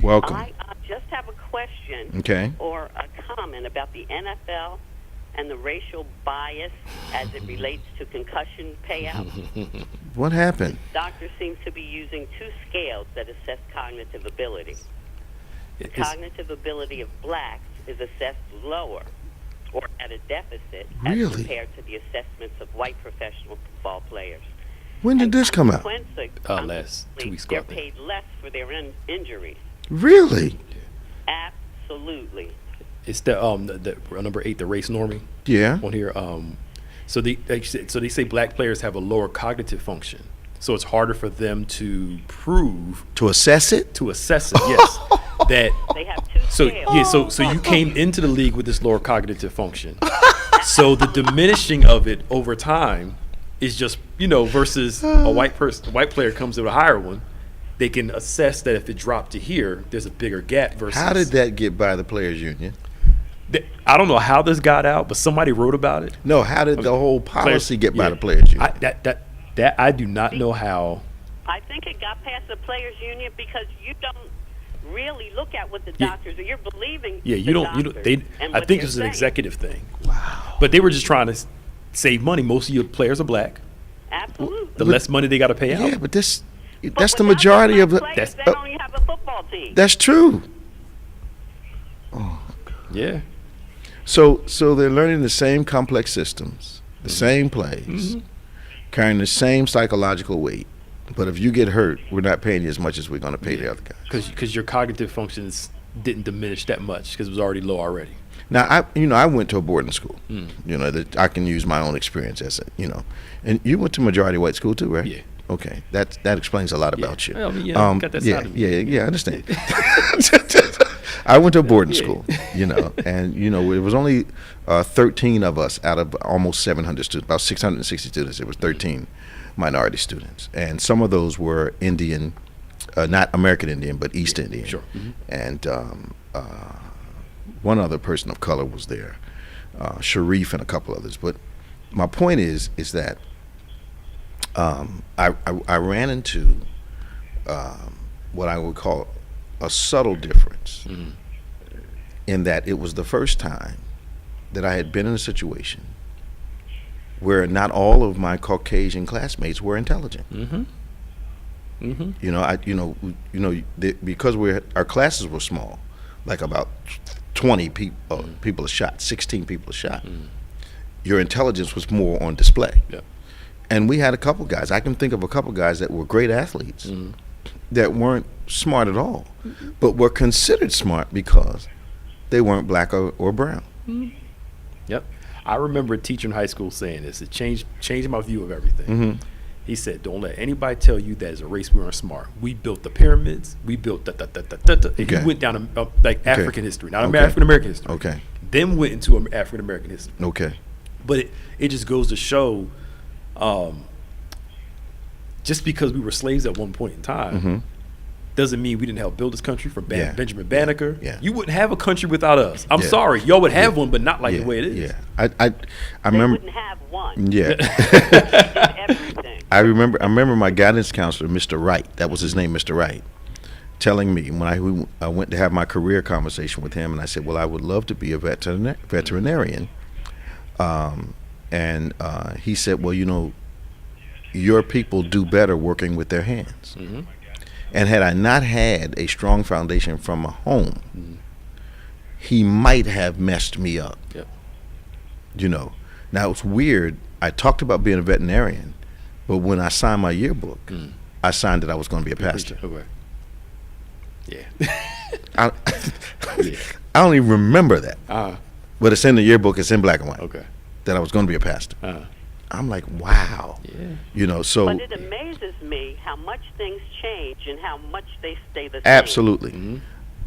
Welcome. I just have a question Okay. or a comment about the NFL and the racial bias as it relates to concussion payouts. What happened? Doctors seem to be using two scales that assess cognitive ability. The cognitive ability of blacks is assessed lower or at a deficit as compared to the assessments of white professional football players. When did this come out? Last 2 weeks ago. They're paid less for their injuries. Really? Absolutely. It's the number 8, the race norming. Yeah. On here, so they say black players have a lower cognitive function, so it's harder for them to prove to assess it. Yes, that they have two scales. So you came into the league with this lower cognitive function, so the diminishing of it over time is just versus a white player comes with a higher one. They can assess that if it dropped to here, there's a bigger gap. Versus how did that get by the players' union? I don't know how this got out, but somebody wrote about it. No, how did the whole policy get by the players' union? I do not know how. I think it got past the players' union because you don't really look at what the doctors are. You're believing. Yeah, you don't. I think it's an executive thing. Wow. But they were just trying to save money. Most of your players are black. Absolutely. The less money they got to pay out. Yeah, but that's the majority of the. They only have a football team. That's true. Oh. Yeah. So they're learning the same complex systems, the same plays, carrying the same psychological weight. But if you get hurt, we're not paying you as much as we're going to pay the other guys. Because your cognitive functions didn't diminish that much because it was already low already. Now I went to a boarding school. That I can use my own experience as and you went to majority white school too, right? Yeah. Okay, that explains a lot about you. Well, got that yeah, side of me. yeah, I understand. I went to a boarding school, and it was only 13 of us out of almost 700 students, about 660 students. It was 13 minority students, and some of those were Indian, not American Indian, but East Indian. Sure. And one other person of color was there, Sharif and a couple others. But my point is that I ran into what I would call a subtle difference in that it was the first time that I had been in a situation where not all of my Caucasian classmates were intelligent. Because our classes were small, like about 20 people a shot, 16 people a shot. Your intelligence was more on display. Yep. And we had a couple guys. I can think of a couple guys that were great athletes that weren't smart at all, but were considered smart because they weren't black or brown. Yep. I remember a teacher in high school saying this. It changed my view of everything. He said, "Don't let anybody tell you that as a race we aren't smart. We built the pyramids. We built da da da da da da." And he went down to African history, not African American history. Okay. Then went into African American history. Okay. But it just goes to show, just because we were slaves at one point in time, doesn't mean we didn't help build this country. From Benjamin Banneker, you wouldn't have a country without us. I'm sorry, y'all would have one, but not like the way it is. Yeah, I remember. They wouldn't have one. Yeah. They did everything. I remember my guidance counselor, Mr. Wright. That was his name, Mr. Wright, telling me when I went to have my career conversation with him, and I said, "Well, I would love to be a veterinarian." And he said, "Well, your people do better working with their hands." And had I not had a strong foundation from a home, he might have messed me up. Yep. Now it's weird. I talked about being a veterinarian, but when I signed my yearbook, I signed that I was going to be a pastor. Okay. Yeah. I don't even remember that. But it's in the yearbook. It's in black and white. Okay. That I was going to be a pastor. I'm like, wow. Yeah. So. But it amazes me how much things change and how much they stay the same. Absolutely.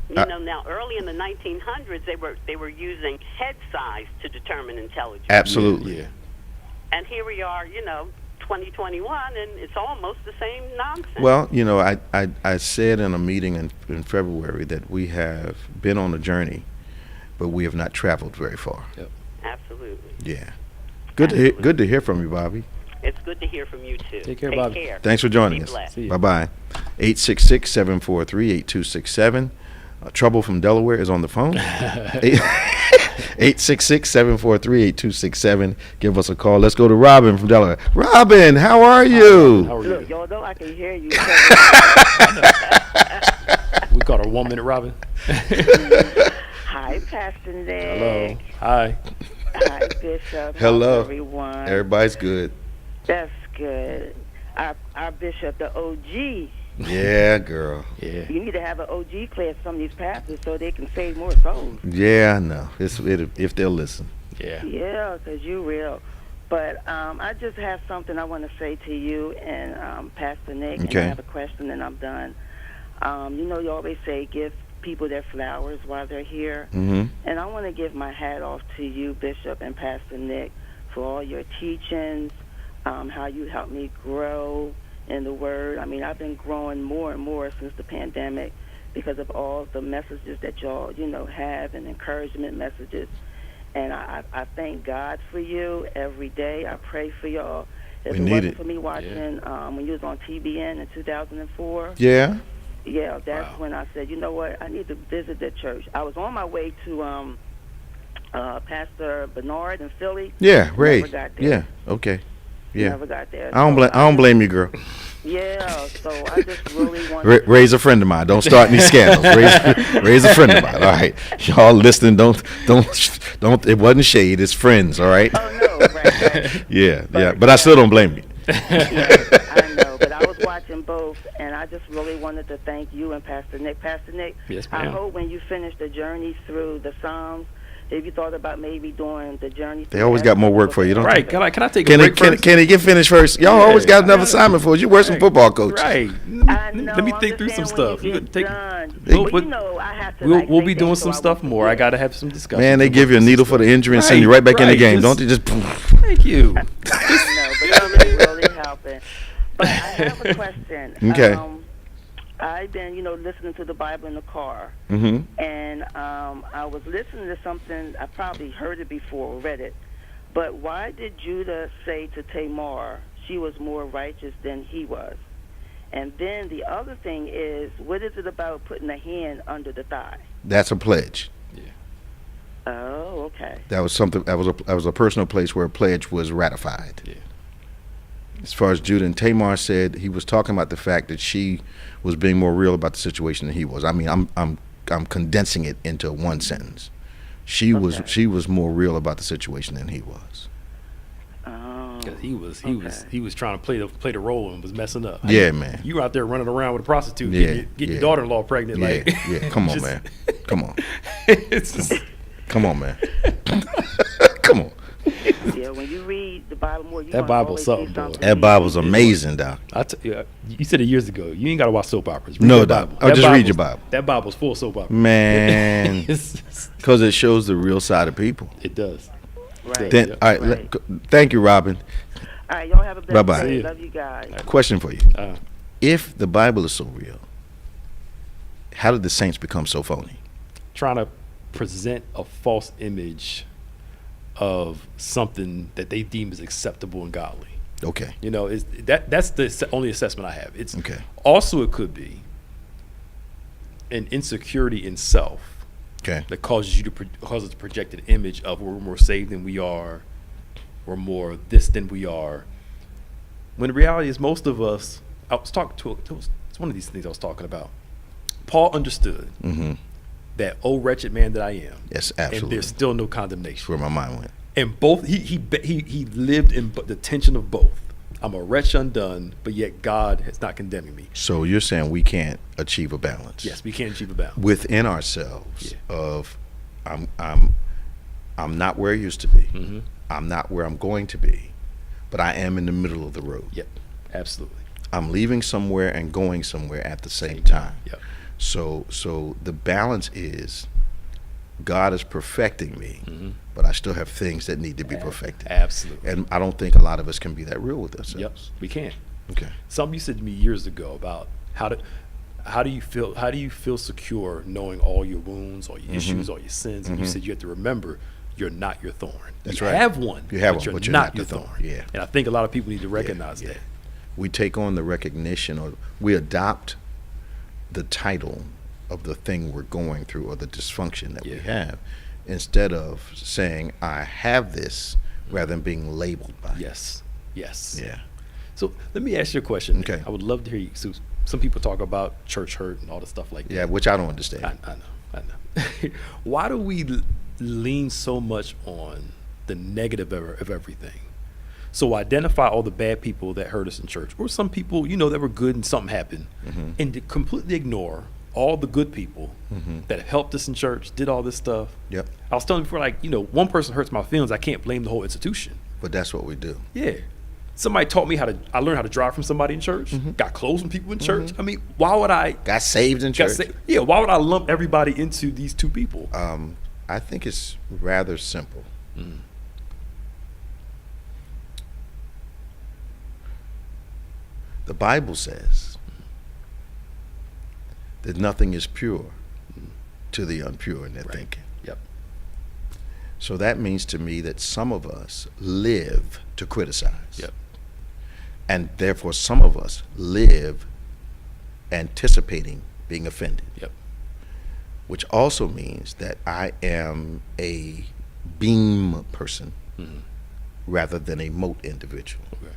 Now early in the 1900s, they were using head size to determine intelligence. Absolutely. Yeah. And here we are, 2021, and it's almost the same nonsense. Well, I said in a meeting in February that we have been on a journey, but we have not traveled very far. Yep. Absolutely. Yeah. Good to hear from you, Bobby. It's good to hear from you, too. Take care, Bobby. Thanks for joining Be us. blessed. Bye-bye. 866-743-8267. Trouble from Delaware is on the phone. 866-743-8267. Give us a call. Let's go to Robin from Delaware. Robin, how are you? How are you? Look, y'all know I can hear you. We caught our 1 minute, Robin. Hi, Pastor Nick. Hello. Hi. Hi, Bishop. Hello. How's everyone? Everybody's good. That's good. Our Bishop, the OG. Yeah, girl. Yeah. You need to have an OG class from these pastors so they can save more souls. Yeah, I know. If they'll listen. Yeah. Yeah, because you're real. But I just have something I want to say to you and Pastor Nick. Okay. And I have a question and I'm done. You know, you always say give people their flowers while they're here. Mm-hmm. And I want to give my hat off to you, Bishop and Pastor Nick, for all your teachings, how you helped me grow in the Word. I mean, I've been growing more and more since the pandemic because of all the messages that y'all, have and encouragement messages. And I thank God for you every day. I pray for y'all. If it wasn't for me watching when you was on TBN in 2004. Yeah. Yeah, that's when I said, you know what, I need to visit the church. I was on my way to Pastor Bernard in Philly. Yeah, Ray. Never got there. Yeah, okay. Yeah. Never got there. I don't blame you, girl. Yeah, so I just really want Ray's a friend of mine. Don't start any scandals. Ray's a friend of mine. All right, y'all listening. Don't. It wasn't shade. It's friends. All right. Oh no, right. Yeah. But I still don't blame you. Yeah, I know. But I was watching both, and I just really wanted to thank you and Pastor Nick. Pastor Nick, yes, ma'am. I hope when you finish the journey through the Psalms, have you thought about maybe doing the journey? They always got more work for you, don't right. they? Can I take a break first? Can he get finished first? Y'all always got another assignment for us. You worse than football coach. Right. I know, Let me I'm think just through some saying stuff. when you You get done. I have to. We'll be doing some stuff more. I got to have some discussion. Man, they give you a needle for the injury and send you right back in the game. Don't they just? Thank you. I know, but that's really helping. But I have a question. Okay. I've been, listening to the Bible in the car, and I was listening to something. I probably heard it before or read it, but why did Judah say to Tamar she was more righteous than he was? And then the other thing is, what is it about putting a hand under the thigh? That's a pledge. Yeah. Oh, okay. That was something. That was a personal place where a pledge was ratified. Yeah. As far as Judah and Tamar said, he was talking about the fact that she was being more real about the situation than he was. I mean, I'm condensing it into one sentence. She was more real about the situation than he was. Because he was trying to play the role and was messing up. Yeah, man. You were out there running around with a prostitute, getting your daughter-in-law pregnant. Yeah. Come on, man. Come on. Come on, man. Come on. Yeah, when you read the Bible more, that Bible's something, boy. That Bible's amazing, Doc. You said it years ago. You ain't got to watch soap operas. No, Doc. I'll just read your Bible. That Bible's full of soap operas. Man. Because it shows the real side of people. It does. Right. All right. Thank you, Robin. All right, y'all have a blessed Bye-bye. day. Love you guys. Question for you. If the Bible is so real, how did the saints become so phony? Trying to present a false image of something that they deem as acceptable and godly. Okay. That's the only assessment I have. It's okay. Also, it could be an insecurity in self. Okay. That causes a projected image of we're more saved than we are, we're more this than we are. When the reality is, most of us. I was talking to. It's one of these things I was talking about. Paul understood that, "Oh, wretched man that I am." Yes, absolutely. And there's still no condemnation. That's where my mind went. And both he lived in the tension of both. I'm a wretch undone, but yet God is not condemning me. So you're saying we can't achieve a balance? Yes, we can't achieve a balance within ourselves. Yeah. Of I'm not where I used to be. I'm not where I'm going to be, but I am in the middle of the road. Yep, absolutely. I'm leaving somewhere and going somewhere at the same time. Yep. So the balance is God is perfecting me, but I still have things that need to be perfected. Absolutely. And I don't think a lot of us can be that real with ourselves. Yep, we can't. Okay. Something you said to me years ago about how do you feel secure knowing all your wounds, all your issues, all your sins, and you said you have to remember you're not your thorn. That's right. You have one, but you're not your the thorn. Yeah. And I think a lot of people need to recognize that. We take on the recognition, or we adopt the title of the thing we're going through or the dysfunction that we have, instead of saying I have this, rather than being labeled by it. Yes. Yeah. So let me ask you a question. Okay. I would love to hear you. So some people talk about church hurt and all the stuff like that. Yeah, which I don't understand. I know. I know. Why do we lean so much on the negative of everything? So identify all the bad people that hurt us in church, or some people, that were good and something happened, and to completely ignore all the good people that have helped us in church, did all this stuff. Yep. I was telling you before, one person hurts my feelings, I can't blame the whole institution. But that's what we do. Yeah. Somebody taught me I learned how to drive from somebody in church, got clothes from people in church. I mean, why would I? Got saved in church? Why would I lump everybody into these two people? I think it's rather simple. The Bible says that nothing is pure to the impure in their thinking. Yep. So that means to me that some of us live to criticize. Yep. And therefore some of us live anticipating being offended. Yep. Which also means that I am a beam person rather than a mote individual. Okay.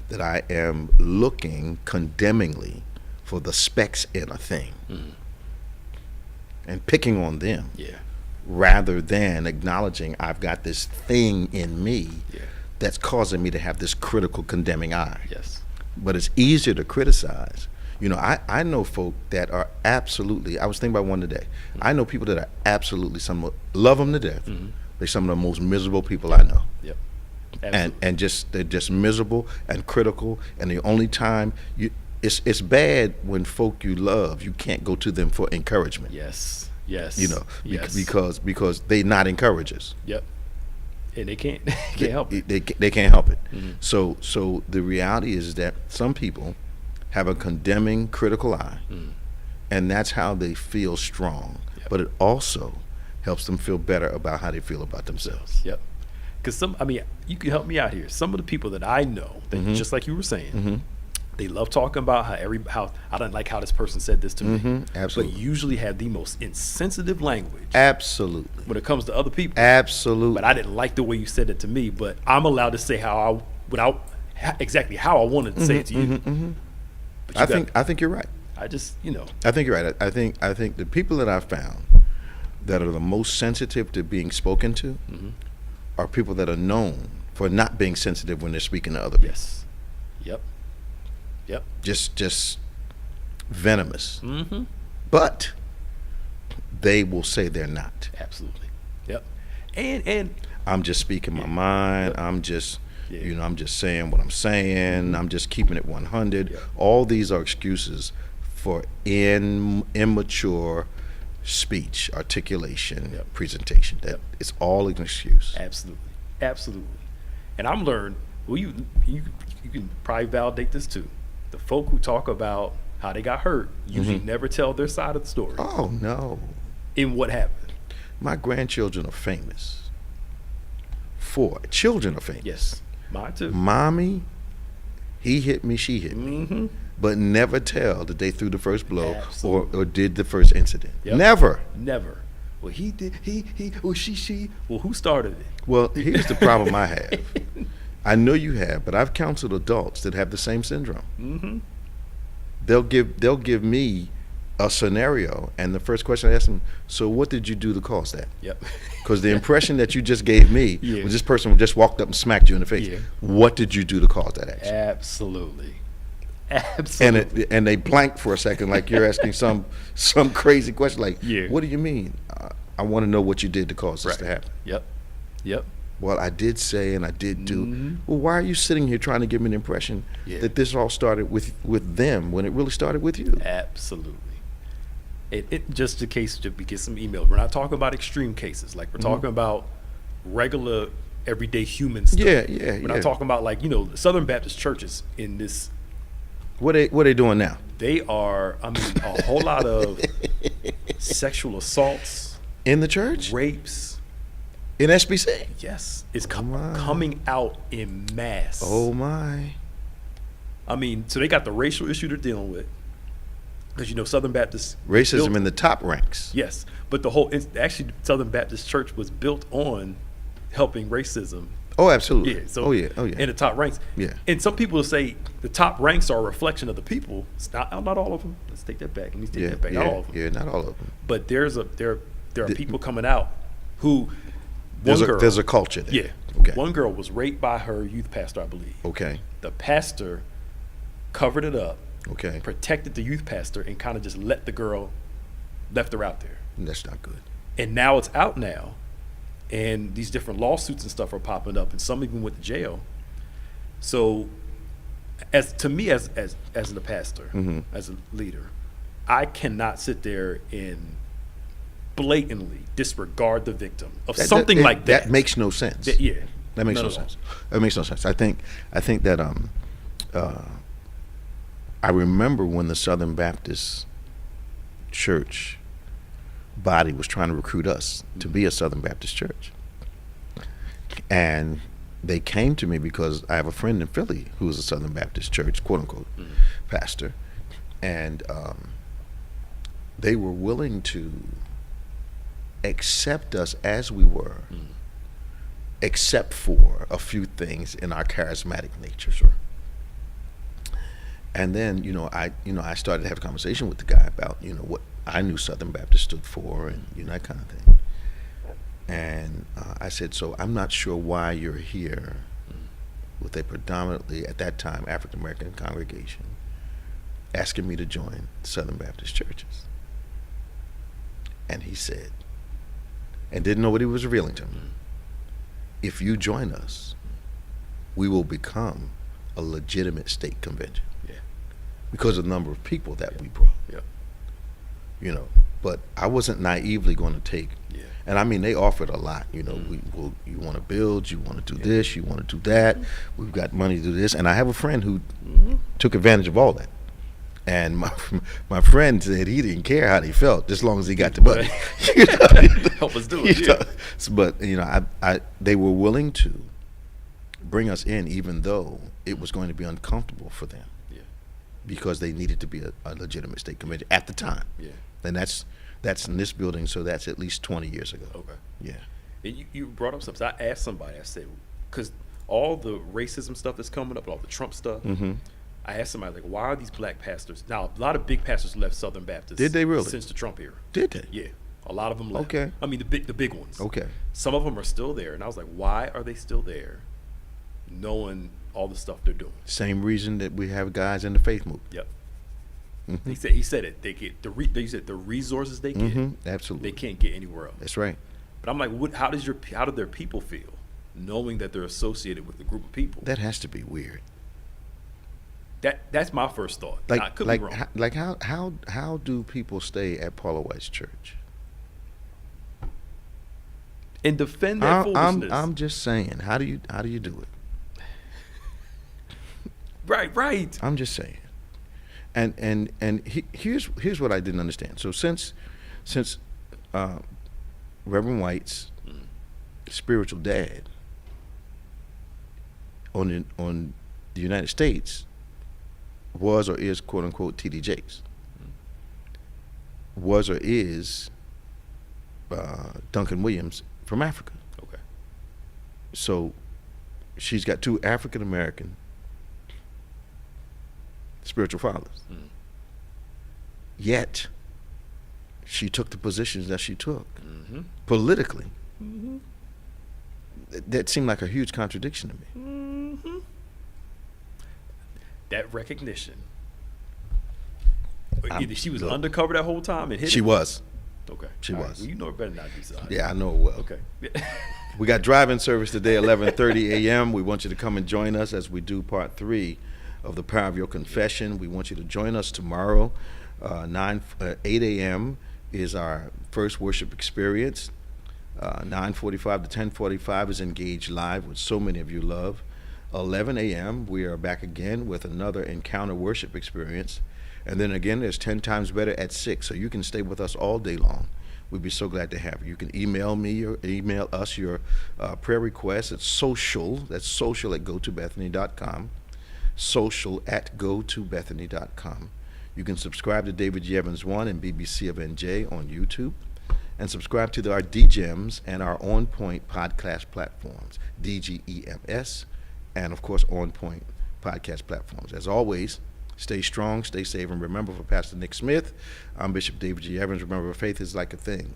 That I am looking condemningly for the specks in a thing and picking on them rather than acknowledging I've got this thing in me that's causing me to have this critical condemning eye. Yes. But it's easier to criticize. I know folk that are absolutely, I was thinking about one today. I know people that are absolutely, love them to death. They're some of the most miserable people I know. Yep. And they're just miserable and critical, and the only time it's bad when folk you love, you can't go to them for encouragement. Yes. Because they're not encouragers. Yep. And they can't help it. They can't help it. So the reality is that some people have a condemning, critical eye, and that's how they feel strong. Yep. But it also helps them feel better about how they feel about themselves. Yep. Because you can help me out here. Some of the people that I know, just like you were saying, they love talking about how I don't like how this person said this to me. Absolutely. But usually have the most insensitive language. Absolutely. When it comes to other people. Absolutely. But I didn't like the way you said it to me. But I'm allowed to say exactly how I wanted to say it to you. But I think you're right. I just I think you're right. I think the people that I've found that are the most sensitive to being spoken to are people that are known for not being sensitive when they're speaking to other people. Yes. Yep. Just venomous. But they will say they're not. Absolutely. Yep. And I'm just speaking my mind. Yep. I'm just I'm just saying what I'm saying. I'm just keeping it 100. Yep. All these are excuses for immature speech, articulation, presentation. That it's all an excuse. Absolutely. And I'm learned. Well, you can probably validate this too. The folk who talk about how they got hurt usually never tell their side of the story. Oh no. In what happened. My grandchildren are famous. Children are famous. Yes. Mine too. Mommy, he hit me, she hit me. But never tell that they threw the first blow or did the first incident. Yep. Never. Well, he did. He. Or she. Well, who started it? Well, here's the problem I have. I know you have, but I've counseled adults that have the same syndrome. They'll give me a scenario, and the first question I ask them, so what did you do to cause that? Yep. Because the impression that you just gave me was this person just walked up and smacked you in the face. Yeah. What did you do to cause that action? Absolutely. And they blank for a second, like you're asking some crazy question, like, what do you mean? I want to know what you did to cause this to happen. Yep. Well, I did say and I did do. Well, why are you sitting here trying to give me an impression that this all started with them when it really started with you? Absolutely. It just in case we get some emails. We're not talking about extreme cases. Like we're talking about regular, everyday human stuff. We're not talking about Southern Baptist churches in this. What are they doing now? They are, a whole lot of sexual assaults in the church, rapes. In SBC? Yes. It's coming out in mass. Oh, my. So they got the racial issue they're dealing with. Because, Southern Baptist... Racism in the top ranks. Yes. But Southern Baptist Church was built on helping racism Oh, absolutely. Yeah. So oh yeah. In the top ranks. Yeah. And some people will say the top ranks are a reflection of the people. It's not all of them. Let's take that back. Let me take that back. Not all of them. Yeah, not all of them. But there are people coming out who there's a culture there. Yeah. Okay. One girl was raped by her youth pastor, I believe. Okay. The pastor covered it up. Okay. Protected the youth pastor and kind of just left her out there. That's not good. And now it's out now, and these different lawsuits and stuff are popping up, and some even went to jail. So, as the pastor, as a leader, I cannot sit there and blatantly disregard the victim of something like that. That makes no sense. That makes no sense. That makes no sense. I think that I remember when the Southern Baptist Church body was trying to recruit us to be a Southern Baptist church, and they came to me because I have a friend in Philly who is a Southern Baptist church, quote unquote, pastor, and they were willing to accept us as we were, except for a few things in our charismatic nature. Sure. And then, I started to have a conversation with the guy about, what I knew Southern Baptist stood for and, that kind of thing. And I said, so I'm not sure why you're here with a predominantly, at that time, African-American congregation asking me to join Southern Baptist churches. And he said, and didn't know what he was revealing to me, if you join us, we will become a legitimate state convention. Because of the number of people that we brought. But I wasn't naively going to take, and I mean, they offered a lot, you want to build, you want to do this, you want to do that, we've got money to do this, and I have a friend who took advantage of all that. And my friend said he didn't care how they felt as long as he got the money. Help us do it. But they were willing to bring us in, even though it was going to be uncomfortable for them. Because they needed to be a legitimate state convention at the time. Yeah. And that's in this building, so that's at least 20 years ago. Okay. Yeah. And you brought up something. I asked somebody, I said, because all the racism stuff that's coming up, all the Trump stuff, I asked somebody, like, why are these black pastors? Now, a lot of big pastors left Southern Baptist. Did they really? Since the Trump era. Did they? Yeah. A lot of them left. Okay. I mean, the big ones. Okay. Some of them are still there. And I was like, why are they still there knowing all the stuff they're doing? Same reason that we have guys in the faith movement. Yep. He said it. They get the resources they get. Absolutely. They can't get anywhere else. That's right. But I'm like, how do their people feel, knowing that they're associated with a group of people? That has to be weird. That's my first thought. Now, I could be wrong. How do people stay at Paula White's church and defend their foolishness? I'm just saying. How do you do it? Right. I'm just saying. And here's what I didn't understand. So since Reverend White's spiritual dad on the United States was or is, quote unquote, T.D. Jakes, was or is Duncan Williams from Africa. Okay. So she's got two African American spiritual fathers. Yet she took the positions that she took politically. That seemed like a huge contradiction to me. That recognition. Either she was undercover that whole time and hid She it? was. Okay. She All was. Right. Well, you know it better not be so. Yeah, I know it well. Okay. We got drive-in service today, 11:30 a.m. We want you to come and join us as we do part 3 of The Power of Your Confession. We want you to join us tomorrow. 8 a.m. is our first worship experience. 9:45 to 10:45 is Engage Live, which so many of you love. 11 a.m. we are back again with another Encounter worship experience. And then again, there's 10 times better at 6. So you can stay with us all day long. We'd be so glad to have you. You can email me or email us your prayer requests. It's social. That's social at gotobethany.com. Social at gotobethany.com. You can subscribe to David G. Evans 1 and BBC of NJ on YouTube. and subscribe to our DGEMS and our OnPointe podcast platforms, DGEMS, and of course OnPointe podcast platforms. As always, stay strong, stay safe, and remember, for Pastor Nick Smith, I'm Bishop David G. Evans. Remember, faith is like a thing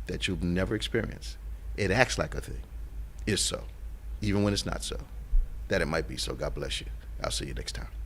that you've never experienced. It acts like a thing. It's so, even when it's not so. That it might be so. God bless you. I'll see you next time.